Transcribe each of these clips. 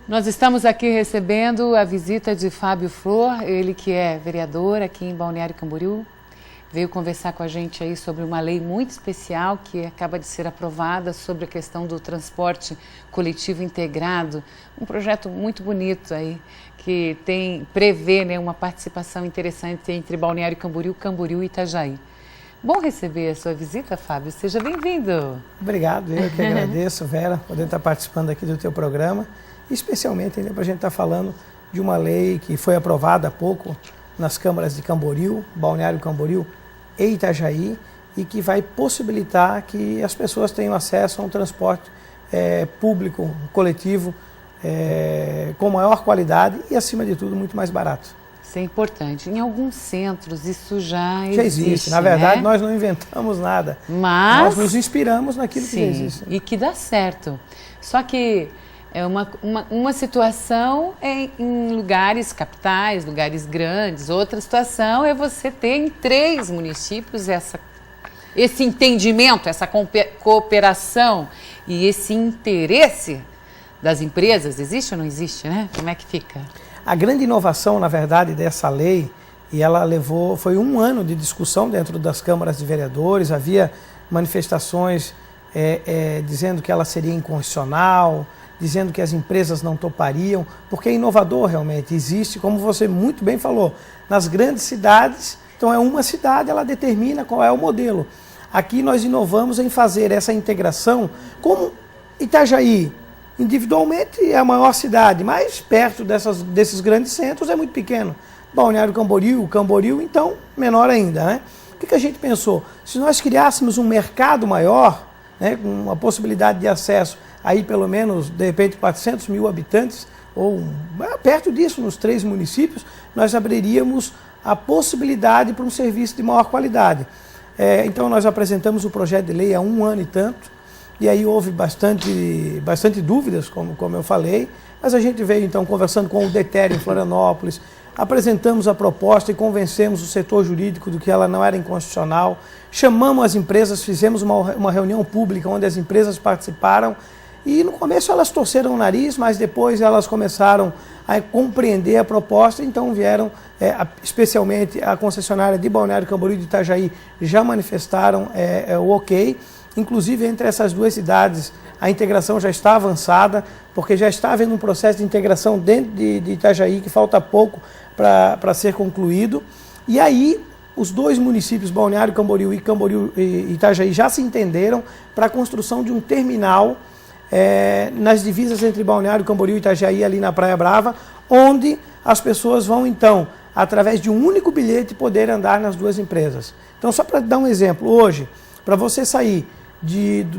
Nós estamos aqui recebendo a visita de Fábio Flor, ele que é vereador aqui em Balneário Camboriú. Veio conversar com a gente aí sobre uma lei muito especial que acaba de ser aprovada sobre a questão do transporte coletivo integrado. Um projeto muito bonito aí, que prevê, né, uma participação interessante entre Balneário Camboriú, Camboriú e Itajaí. Bom receber a sua visita, Fábio. Seja bem-vindo. Obrigado, eu que agradeço, Vera, poder estar participando aqui do teu programa. Especialmente ainda para a gente estar falando de uma lei que foi aprovada há pouco nas câmaras de Camboriú, Balneário Camboriú e Itajaí, e que vai possibilitar que as pessoas tenham acesso a um transporte público, coletivo, com maior qualidade e, acima de tudo, muito mais barato. Isso é importante. Em alguns centros isso já existe. Na verdade, né? Nós não inventamos nada, mas nós nos inspiramos naquilo que já existe. E que dá certo. Só que é uma situação em lugares capitais, lugares grandes. Outra situação é você ter em 3 municípios esse entendimento, essa cooperação e esse interesse das empresas. Existe ou não existe, né? Como é que fica? A grande inovação, na verdade, dessa lei, e ela foi 1 ano de discussão dentro das câmaras de vereadores, havia manifestações dizendo que ela seria inconstitucional, dizendo que as empresas não topariam, porque é inovador realmente. Existe, como você muito bem falou, nas grandes cidades, então é uma cidade, ela determina qual é o modelo. Aqui nós inovamos em fazer essa integração, como Itajaí, individualmente é a maior cidade, mas perto desses grandes centros é muito pequeno. Balneário Camboriú, então, menor ainda, né? O que a gente pensou? Se nós criássemos um mercado maior, né, com uma possibilidade de acesso aí pelo menos, de repente, 400 mil habitantes, ou perto disso, nos 3 municípios, nós abriríamos a possibilidade para um serviço de maior qualidade. Então nós apresentamos o projeto de lei há 1 ano e tanto, e aí houve bastante dúvidas, como eu falei, mas a gente veio então conversando com o DETER em Florianópolis, apresentamos a proposta e convencemos o setor jurídico de que ela não era inconstitucional, chamamos as empresas, fizemos uma reunião pública onde as empresas participaram, e no começo elas torceram o nariz, mas depois elas começaram a compreender a proposta, então vieram, especialmente a concessionária de Balneário Camboriú e de Itajaí, já manifestaram o ok. Inclusive, entre essas 2 cidades, a integração já está avançada, porque já está havendo um processo de integração dentro de Itajaí, que falta pouco para ser concluído. E aí, os 2 municípios, Balneário Camboriú e Itajaí, já se entenderam para a construção de um terminal nas divisas entre Balneário Camboriú e Itajaí, ali na Praia Brava, onde as pessoas vão, então, através de um único bilhete, poder andar nas 2 empresas. Então, só para dar um exemplo, hoje, para você sair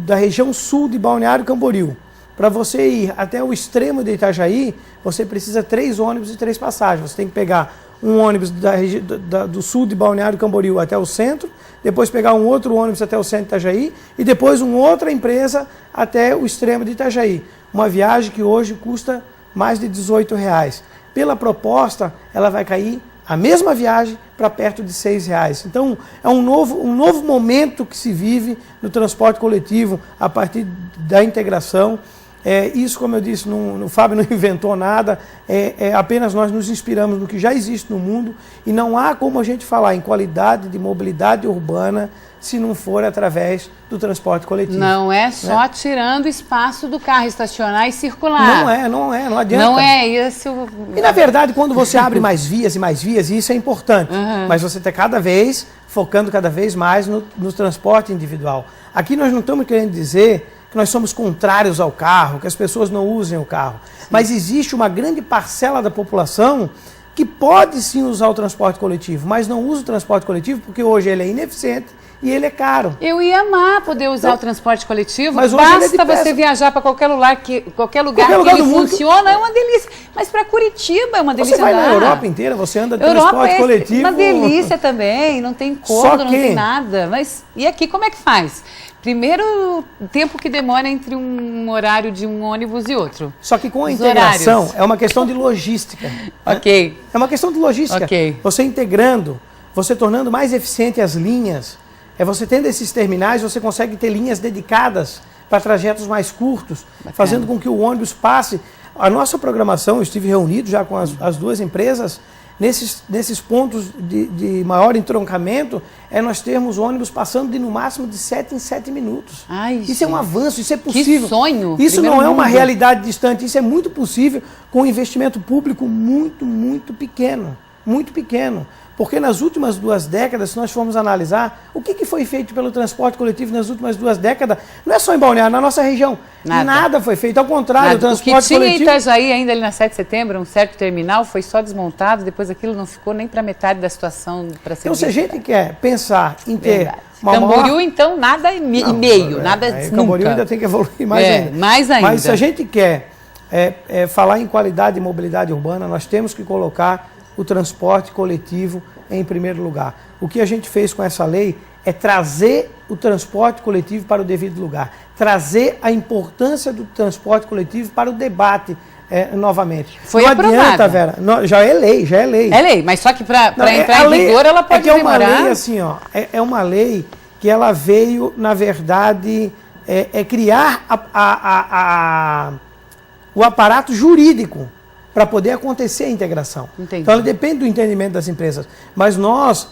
da região sul de Balneário Camboriú, para você ir até o extremo de Itajaí, você precisa 3 ônibus e 3 passagens. Você tem que pegar um ônibus do sul de Balneário Camboriú até o centro, depois pegar um outro ônibus até o centro de Itajaí e depois uma outra empresa até o extremo de Itajaí. Uma viagem que hoje custa mais de R$18. Pela proposta, ela vai cair a mesma viagem para perto de R$6. Então, é um novo momento que se vive no transporte coletivo a partir da integração. Isso, como eu disse, o Fábio não inventou nada, apenas nós nos inspiramos no que já existe no mundo e não há como a gente falar em qualidade de mobilidade urbana se não for através do transporte coletivo. Não é só, né, tirando espaço do carro, estacionar e circular. Não adianta. Não é isso. E na verdade, quando você abre mais vias, isso é importante, mas você está focando cada vez mais no transporte individual. Aqui nós não estamos querendo dizer que nós somos contrários ao carro, que as pessoas não usem o carro. Sim. Mas existe uma grande parcela da população que pode sim usar o transporte coletivo, mas não usa o transporte coletivo porque hoje ele é ineficiente e ele é caro. Eu ia amar poder usar o transporte coletivo, mas basta você viajar para qualquer lugar que ele funciona, é uma delícia. Mas para Curitiba é uma delícia. Você vai na Europa inteira, você anda de transporte coletivo. É uma delícia também, não tem cômodo, não tem nada. Mas e aqui como é que faz? Primeiro, o tempo que demora entre um horário de um ônibus e outro. Só que com a integração horários. É uma questão de logística. Ok. Né? É uma questão de logística. Okay. Você integrando, você tornando mais eficiente as linhas, você tendo esses terminais, você consegue ter linhas dedicadas para trajetos mais curtos, fazendo com que o ônibus passe. A nossa programação, eu estive reunido já com as duas empresas, nesses pontos de maior entroncamento, nós termos ônibus passando no máximo de 7 em 7 minutos. Ai, isso gente. É um avanço, isso é possível. Que sonho! Isso Primeiro não é uma mundo. realidade distante, isso é muito possível com um investimento público muito, muito pequeno. Muito pequeno. Porque nas últimas 2 décadas, se nós formos analisar, o que foi feito pelo transporte coletivo nas últimas 2 décadas, não é só em Balneário, na nossa região. Nada foi feito. Ao contrário, o transporte coletivo... O que tinha em Itajaí, ainda ali na 7 de setembro, um certo terminal, foi só desmontado, depois aquilo não ficou nem para metade da situação para ser Então, se a gente quer pensar em ter... Camboriú, então, nada e meio, nada nunca. Camboriú ainda tem que evoluir mais ainda. Mais ainda. Mas se a gente quer falar em qualidade de mobilidade urbana, nós temos que colocar o transporte coletivo em primeiro lugar. O que a gente fez com essa lei é trazer o transporte coletivo para o devido lugar, trazer a importância do transporte coletivo para o debate novamente. Foi aprovada. Não adianta, Vera, já é lei. É lei, mas só que para entrar em vigor ela pode demorar. É uma lei assim, ó, é uma lei que ela veio, na verdade, criar o aparato jurídico para poder acontecer a integração. Entendi. Então, ela depende do entendimento das empresas. Mas nós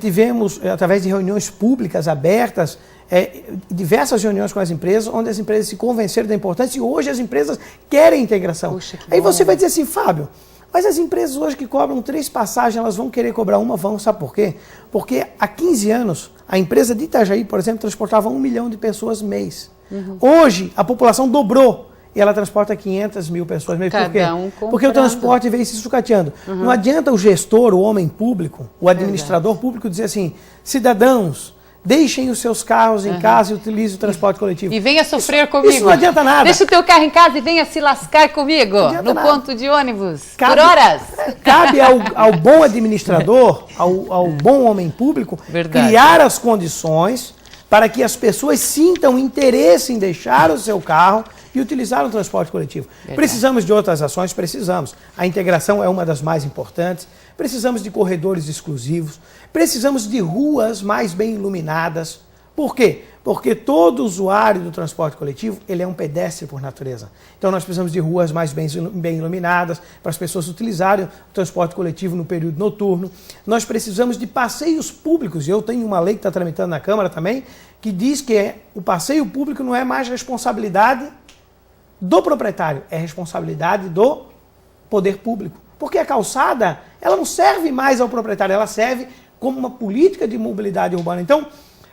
tivemos, através de reuniões públicas abertas, diversas reuniões com as empresas, onde as empresas se convenceram da importância e hoje as empresas querem integração. Puxa, que Aí bom. você vai dizer assim, Fábio, mas as empresas hoje que cobram 3 passagens, elas vão querer cobrar uma, sabe por quê? Porque há 15 anos, a empresa de Itajaí, por exemplo, transportava 1 milhão de pessoas mês. Uhum. Hoje, a população dobrou. E ela transporta 500 mil pessoas. Por quê? Porque o transporte veio se sucateando. Uhum. Não adianta o gestor, o homem público, o administrador público dizer assim, cidadãos, deixem os seus carros em casa e utilizem o transporte coletivo. E venha sofrer comigo. Isso não adianta nada. Deixa o teu carro em casa e venha se lascar comigo no ponto de ônibus, por horas. Cabe ao bom administrador, ao bom homem público, criar as condições para que as pessoas sintam interesse em deixar o seu carro e utilizar o transporte coletivo. Verdade. Precisamos de outras ações? Precisamos. A integração é uma das mais importantes. Precisamos de corredores exclusivos. Precisamos de ruas mais bem iluminadas. Por quê? Porque todo usuário do transporte coletivo, ele é um pedestre por natureza. Então nós precisamos de ruas mais bem iluminadas para as pessoas utilizarem o transporte coletivo no período noturno. Nós precisamos de passeios públicos. E eu tenho uma lei que está tramitando na Câmara também, que diz que o passeio público não é mais responsabilidade do proprietário, é responsabilidade do poder público. Porque a calçada, ela não serve mais ao proprietário, ela serve como uma política de mobilidade urbana. Então,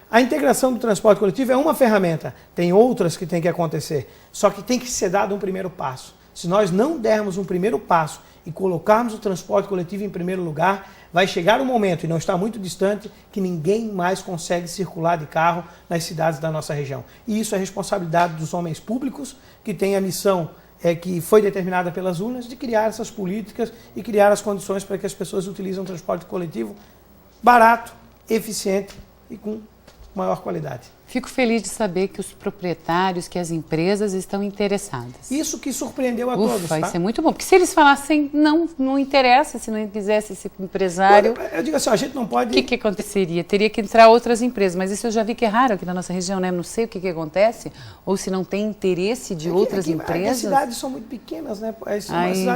a integração do transporte coletivo é uma ferramenta, tem outras que tem que acontecer, só que tem que ser dado um primeiro passo. Se nós não dermos um primeiro passo e colocarmos o transporte coletivo em primeiro lugar, vai chegar um momento, e não está muito distante, que ninguém mais consegue circular de carro nas cidades da nossa região. E isso é responsabilidade dos homens públicos, que têm a missão que foi determinada pelas urnas, de criar essas políticas e criar as condições para que as pessoas utilizem o transporte coletivo barato, eficiente e com maior qualidade. Fico feliz de saber que os proprietários, que as empresas estão interessadas. Isso que surpreendeu a todos, tá? Isso é muito bom, porque se eles falassem não interessa, se não quisesse esse empresário... Eu digo assim, a gente não pode... O que aconteceria? Teria que entrar outras empresas, mas isso eu já vi que é raro aqui na nossa região, né? Não sei o que acontece, ou se não tem interesse de outras empresas. As cidades são muito pequenas, né?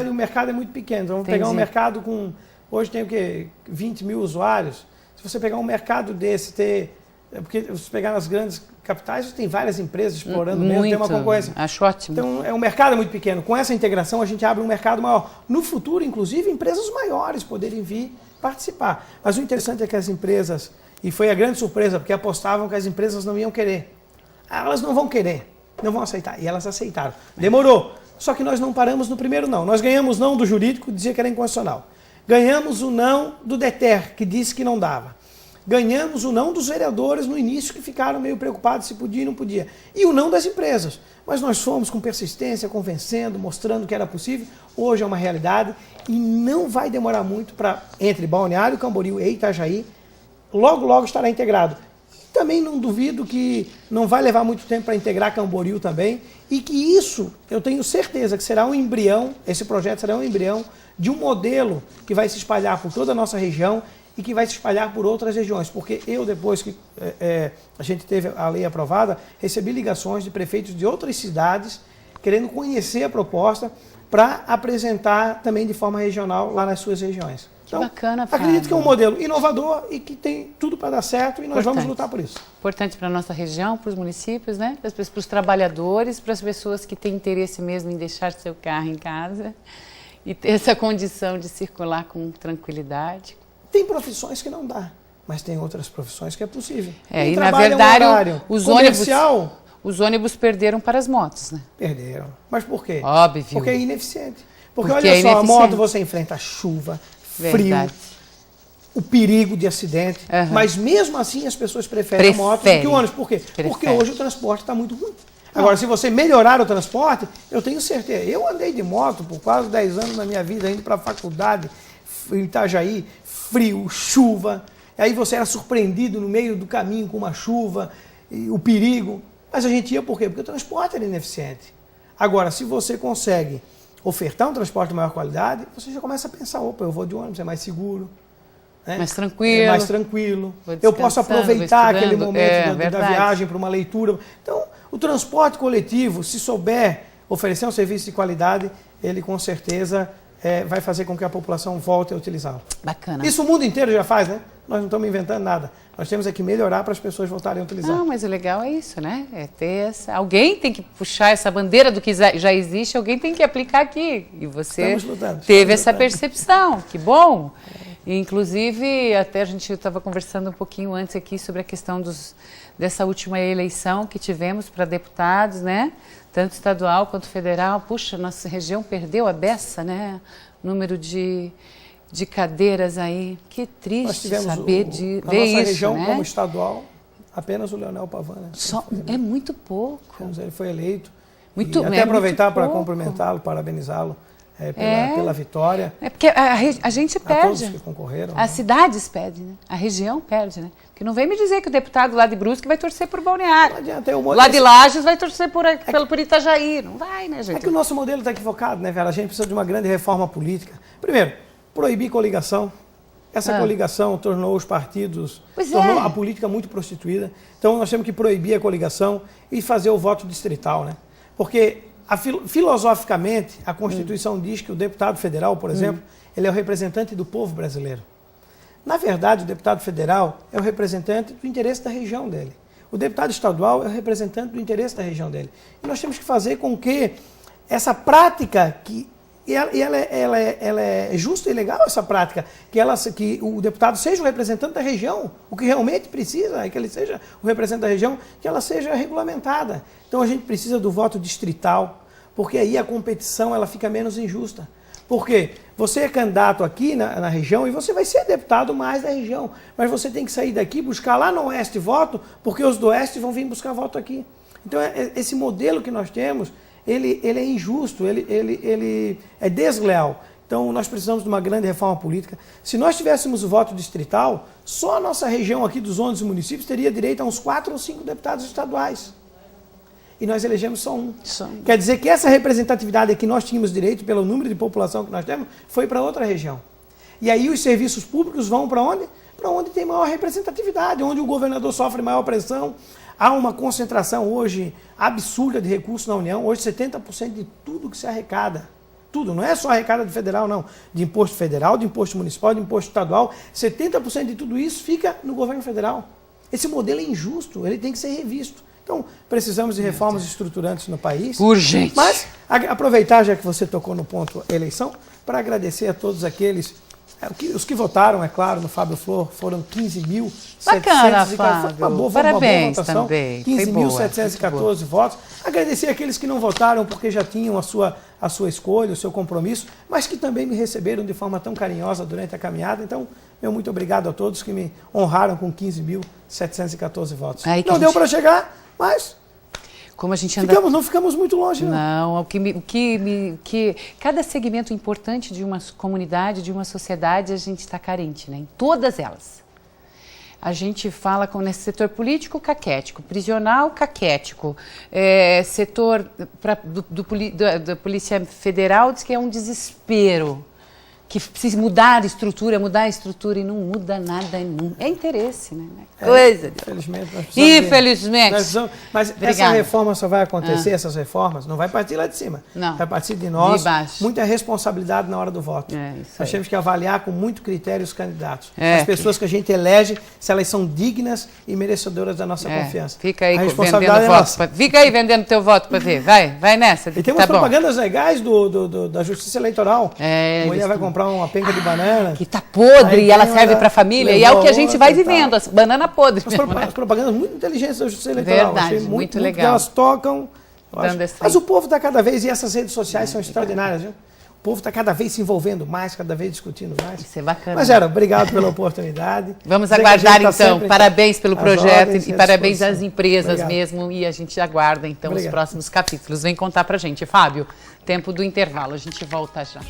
O mercado é muito pequeno, então vamos pegar um mercado com... Hoje tem o quê? 20 mil usuários. Se você pegar um mercado desse, porque se você pegar nas grandes capitais, tem várias empresas explorando mesmo, tem uma concorrência. Acho ótimo. Então, o mercado é muito pequeno. Com essa integração, a gente abre um mercado maior. No futuro, inclusive, empresas maiores poderem vir participar. Mas o interessante é que as empresas, e foi a grande surpresa, porque apostavam que as empresas não iam querer. Elas não vão querer, não vão aceitar. E elas aceitaram. Demorou. Só que nós não paramos no primeiro não. Nós ganhamos não do jurídico, que dizia que era inconstitucional. Ganhamos o não do DETER, que disse que não dava. Ganhamos o não dos vereadores no início, que ficaram meio preocupados se podia e não podia. E o não das empresas. Mas nós fomos com persistência, convencendo, mostrando que era possível. Hoje é uma realidade e não vai demorar muito para, entre Balneário, Camboriú e Itajaí, logo estará integrado. Também não duvido que não vai levar muito tempo para integrar Camboriú também e que isso, eu tenho certeza que será um embrião, esse projeto será um embrião de um modelo que vai se espalhar por toda a nossa região e que vai se espalhar por outras regiões, porque eu, depois que a gente teve a lei aprovada, recebi ligações de prefeitos de outras cidades querendo conhecer a proposta para apresentar também de forma regional lá nas suas regiões. Então, que bacana, Fábio. Acredito que é um modelo inovador e que tem tudo para dar certo e nós vamos lutar por isso. Importante para a nossa região, para os municípios, né? Para os trabalhadores, para as pessoas que têm interesse mesmo em deixar seu carro em casa e ter essa condição de circular com tranquilidade. Tem profissões que não dá, mas tem outras profissões que é possível. E na verdade, os ônibus perderam para as motos, né? Perderam. Mas por quê? Óbvio. Porque é ineficiente. Porque olha só, a moto você enfrenta chuva, frio, o perigo de acidente, mas mesmo assim as pessoas preferem a moto do que o ônibus. Por quê? Porque hoje o transporte está muito ruim. Agora, se você melhorar o transporte, eu tenho certeza. Eu andei de moto por quase 10 anos na minha vida, indo para a faculdade, em Itajaí, frio, chuva. Aí você era surpreendido no meio do caminho com uma chuva, e o perigo. Mas a gente ia por quê? Porque o transporte era ineficiente. Agora, se você consegue ofertar um transporte de maior qualidade, você já começa a pensar, opa, eu vou de ônibus, é mais seguro. Né? Mais tranquilo. É mais tranquilo. Eu posso aproveitar aquele momento da viagem para uma leitura. Então, o transporte coletivo, se souber oferecer um serviço de qualidade, ele com certeza vai fazer com que a população volte a utilizá-lo. Bacana. Isso o mundo inteiro já faz, né? Nós não estamos inventando nada. Nós temos que melhorar para as pessoas voltarem a utilizar. Não, mas o legal é isso, né? É ter alguém tem que puxar essa bandeira do que já existe, alguém tem que aplicar aqui. E você teve essa percepção. Que bom! E, inclusive, até a gente estava conversando um pouquinho antes aqui sobre a questão dessa última eleição que tivemos para deputados, né? Tanto estadual quanto federal. Puxa, nossa região perdeu a beça, né? O número de cadeiras aí. Que triste saber ver isso, nossa região, né? Como estadual, apenas o Leonel Pavan. Né? É muito pouco. Ele foi eleito. Muito, e até aproveitar para cumprimentá-lo, parabenizá-lo pela vitória. É porque a gente perde. A todos que concorreram. As cidades perdem, né? A região perde, né? Porque não vem me dizer que o deputado lá de Brusque vai torcer por Balneário. Não adianta. Lá de Lages vai torcer por Itajaí. Não vai, né, gente? É que o nosso modelo está equivocado, né, Vera? A gente precisa de uma grande reforma política. Primeiro, proibir coligação. Essa coligação tornou os partidos, tornou a política muito prostituída. Então nós temos que proibir a coligação e fazer o voto distrital, né? Porque filosoficamente a Constituição diz que o deputado federal, por exemplo, ele é o representante do povo brasileiro. Na verdade, o deputado federal é o representante do interesse da região dele. O deputado estadual é o representante do interesse da região dele. E nós temos que fazer com que essa prática ela é justa e legal, essa prática, que o deputado seja o representante da região. O que realmente precisa é que ele seja o representante da região, que ela seja regulamentada. Então a gente precisa do voto distrital, porque aí a competição ela fica menos injusta. Por quê? Você é candidato aqui na região e você vai ser deputado mais da região, mas você tem que sair daqui, buscar lá no oeste voto, porque os do oeste vão vir buscar voto aqui. Então esse modelo que nós temos, ele é injusto, ele é desleal. Então nós precisamos de uma grande reforma política. Se nós tivéssemos o voto distrital, só a nossa região aqui dos 11 municípios teria direito a uns 4 ou 5 deputados estaduais. E nós elegemos só um. Quer dizer que essa representatividade que nós tínhamos direito, pelo número de população que nós temos, foi para outra região. E aí os serviços públicos vão para onde? Para onde tem maior representatividade, onde o governador sofre maior pressão. Há uma concentração hoje absurda de recursos na União. Hoje 70% de tudo que se arrecada, tudo, não é só arrecada de federal, não. De imposto federal, de imposto municipal, de imposto estadual, 70% de tudo isso fica no governo federal. Esse modelo é injusto, ele tem que ser revisto. Então, precisamos de reformas estruturantes no país. Urgente. Mas, aproveitar, já que você tocou no ponto eleição, para agradecer a todos aqueles, os que votaram, é claro, no Fábio Flor, foram 15.714. Bacana, Fábio. Parabéns votação, também. 15.714 votos. Agradecer aqueles que não votaram porque já tinham a sua escolha, o seu compromisso, mas que também me receberam de forma tão carinhosa durante a caminhada. Então, meu muito obrigado a todos que me honraram com 15.714 votos. Não deu para chegar, mas como a gente anda... não ficamos muito longe. Não, que cada segmento importante de uma comunidade, de uma sociedade, a gente está carente, né? Em todas elas. A gente fala nesse setor político, caquético, prisional, caquético, setor da Polícia Federal diz que é um desespero. que precisa mudar a estrutura e não muda nada. É interesse, né? Coisa. Infelizmente. Infelizmente. Mas essa reforma só vai acontecer, essas reformas, não vai partir lá de cima. Não. Vai partir de nós. De baixo. Muita responsabilidade na hora do voto. Nós temos que avaliar com muito critério os candidatos. As pessoas que a gente elege, se elas são dignas e merecedoras da nossa confiança. Fica aí vendendo voto. Fica aí vendendo teu voto para ver. Vai nessa. E tem umas propagandas legais da Justiça Eleitoral. A mulher vai comprar uma penca de banana. Que tá podre e ela serve para a família. E é o que a gente vai vivendo, as bananas podres. As propagandas muito inteligentes da Justiça Eleitoral. Verdade, achei muito legal. legal. Elas tocam. Mas o povo está cada vez, e essas redes sociais são extraordinárias, viu? O povo está cada vez se envolvendo mais, cada vez discutindo mais. Isso é bacana. Mas, obrigado pela oportunidade. Vamos aguardar, então. Parabéns pelo projeto e parabéns às empresas mesmo. E a gente aguarda, então, os próximos capítulos. Vem contar pra gente. Fábio, tempo do intervalo. A gente volta já.